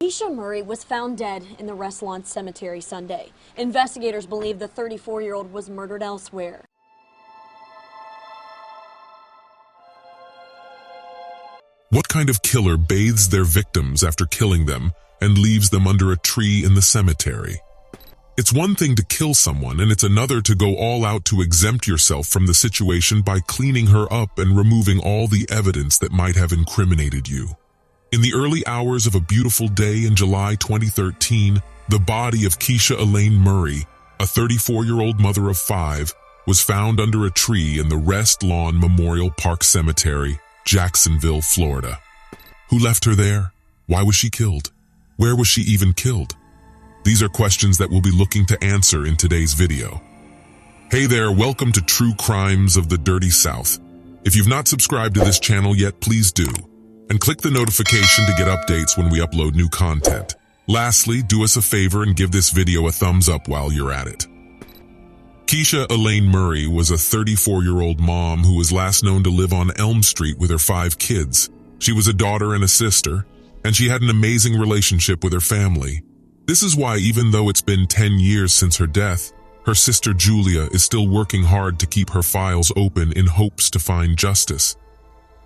Keisha Murray was found dead in the Restlawn Cemetery Sunday. Investigators believe the 34-year-old was murdered elsewhere. What kind of killer bathes their victims after killing them and leaves them under a tree in the cemetery? It's one thing to kill someone, and it's another to go all out to exempt yourself from the situation by cleaning her up and removing all the evidence that might have incriminated you. In the early hours of a beautiful day in July 2013, the body of Keisha Elaine Murray, a 34-year-old mother of 5, was found under a tree in the Restlawn Memorial Park Cemetary, Jacksonville, Florida. Who left her there? Why was she killed? Where was she even killed? These are questions that we'll be looking to answer in today's video. Hey there, welcome to True Crimes of the Dirty South. If you've not subscribed to this channel yet, please do. And click the notification to get updates when we upload new content. Lastly, do us a favor and give this video a thumbs up while you're at it. Keisha Elaine Murray was a 34-year-old mom who was last known to live on Elm Street with her 5 kids. She was a daughter and a sister, and she had an amazing relationship with her family. This is why, even though it's been 10 years since her death, her sister Julia is still working hard to keep her files open in hopes to find justice.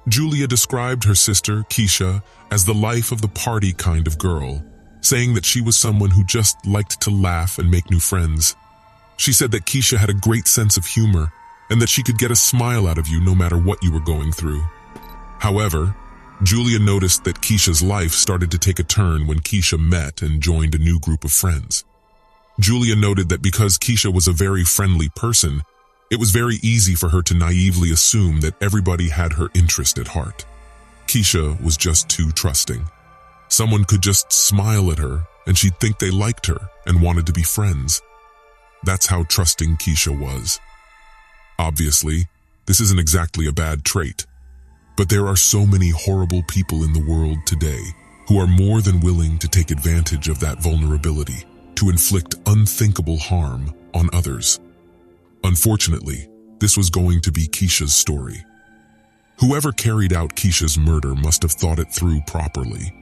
Julia described her sister, Keisha, as the life of the party kind of girl, saying that she was someone who just liked to laugh and make new friends. She said that Keisha had a great sense of humor and that she could get a smile out of you no matter what you were going through. However, Julia noticed that Keisha's life started to take a turn when Keisha met and joined a new group of friends. Julia noted that because Keisha was a very friendly person, it was very easy for her to naively assume that everybody had her interest at heart. Keisha was just too trusting. Someone could just smile at her and she'd think they liked her and wanted to be friends. That's how trusting Keisha was. Obviously, this isn't exactly a bad trait, but there are so many horrible people in the world today who are more than willing to take advantage of that vulnerability to inflict unthinkable harm on others. Unfortunately, this was going to be Keisha's story. Whoever carried out Keisha's murder must have thought it through properly.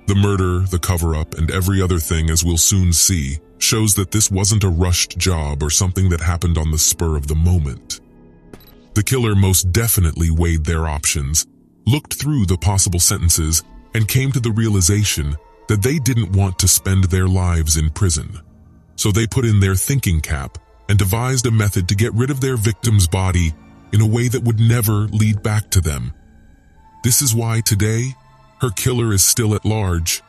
The murder, the cover-up, and every other thing, as we'll soon see, shows that this wasn't a rushed job or something that happened on the spur of the moment. The killer most definitely weighed their options, looked through the possible sentences, and came to the realization that they didn't want to spend their lives in prison. So they put in their thinking cap and devised a method to get rid of their victim's body in a way that would never lead back to them. This is why today, her killer is still at large.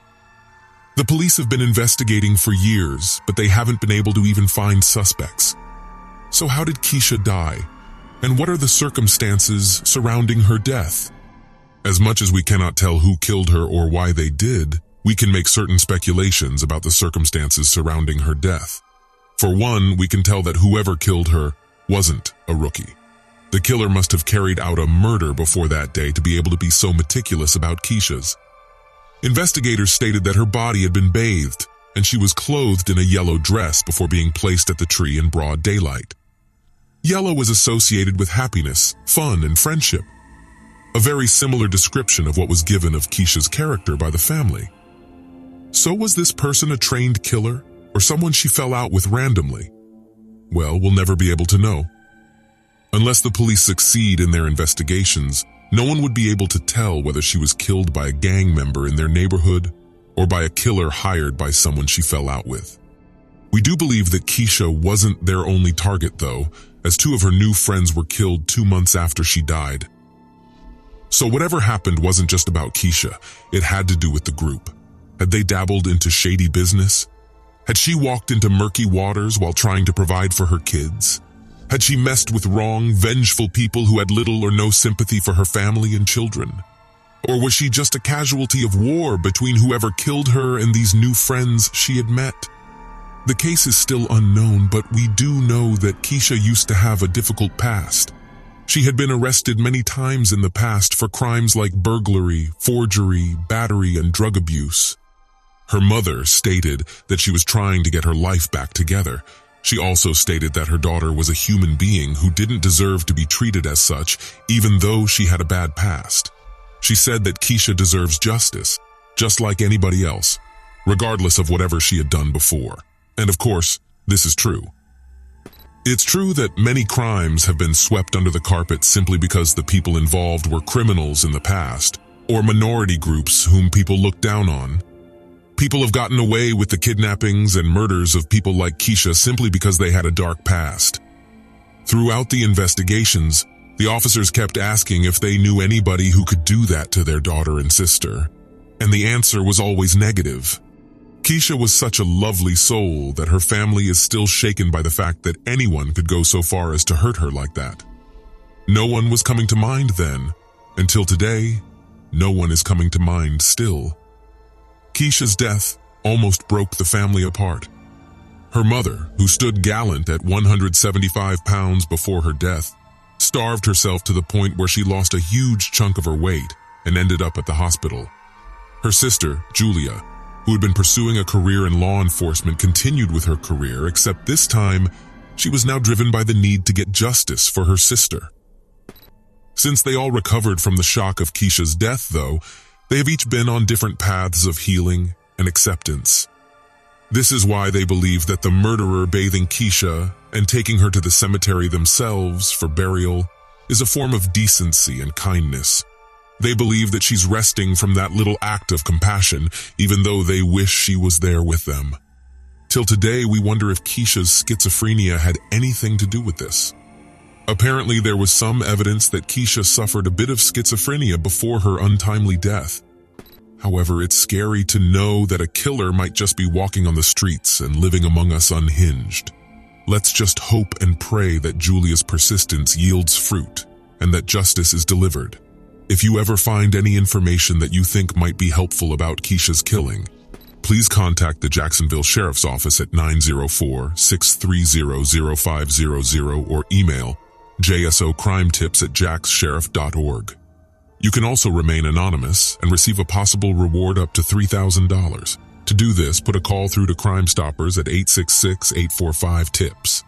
The police have been investigating for years, but they haven't been able to even find suspects. So how did Keisha die? And what are the circumstances surrounding her death? As much as we cannot tell who killed her or why they did, we can make certain speculations about the circumstances surrounding her death. For one, we can tell that whoever killed her wasn't a rookie. The killer must have carried out a murder before that day to be able to be so meticulous about Keisha's. Investigators stated that her body had been bathed and she was clothed in a yellow dress before being placed at the tree in broad daylight. Yellow was associated with happiness, fun, and friendship. A very similar description of what was given of Keisha's character by the family. So was this person a trained killer or someone she fell out with randomly? Well, we'll never be able to know. Unless the police succeed in their investigations, no one would be able to tell whether she was killed by a gang member in their neighborhood or by a killer hired by someone she fell out with. We do believe that Keisha wasn't their only target, though, as 2 of her new friends were killed 2 months after she died. So whatever happened wasn't just about Keisha, it had to do with the group. Had they dabbled into shady business? Had she walked into murky waters while trying to provide for her kids? Had she messed with wrong, vengeful people who had little or no sympathy for her family and children? Or was she just a casualty of war between whoever killed her and these new friends she had met? The case is still unknown, but we do know that Keisha used to have a difficult past. She had been arrested many times in the past for crimes like burglary, forgery, battery, and drug abuse. Her mother stated that she was trying to get her life back together. She also stated that her daughter was a human being who didn't deserve to be treated as such, even though she had a bad past. She said that Keisha deserves justice, just like anybody else. regardless of whatever she had done before. And of course, this is true. It's true that many crimes have been swept under the carpet simply because the people involved were criminals in the past, or minority groups whom people looked down on. People have gotten away with the kidnappings and murders of people like Keisha simply because they had a dark past. Throughout the investigations, the officers kept asking if they knew anybody who could do that to their daughter and sister, and the answer was always negative. Keisha was such a lovely soul that her family is still shaken by the fact that anyone could go so far as to hurt her like that. No one was coming to mind then. Until today, no one is coming to mind still. Keisha's death almost broke the family apart. Her mother, who stood gallant at 175 pounds before her death, starved herself to the point where she lost a huge chunk of her weight and ended up at the hospital. Her sister, Julia, who had been pursuing a career in law enforcement, continued with her career, except this time, she was now driven by the need to get justice for her sister. Since they all recovered from the shock of Keisha's death, though, they have each been on different paths of healing and acceptance. This is why they believe that the murderer bathing Keisha and taking her to the cemetery themselves for burial is a form of decency and kindness. They believe that she's resting from that little act of compassion, even though they wish she was there with them. Till today, we wonder if Keisha's schizophrenia had anything to do with this. Apparently, there was some evidence that Keisha suffered a bit of schizophrenia before her untimely death. However, it's scary to know that a killer might just be walking on the streets and living among us unhinged. Let's just hope and pray that Julia's persistence yields fruit and that justice is delivered. If you ever find any information that you think might be helpful about Keisha's killing, please contact the Jacksonville Sheriff's Office at 904-630-0500 or email jsocrimetips@jaxsheriff.org. You can also remain anonymous and receive a possible reward up to $3,000. To do this, put a call through to Crime Stoppers at 866-845-TIPS.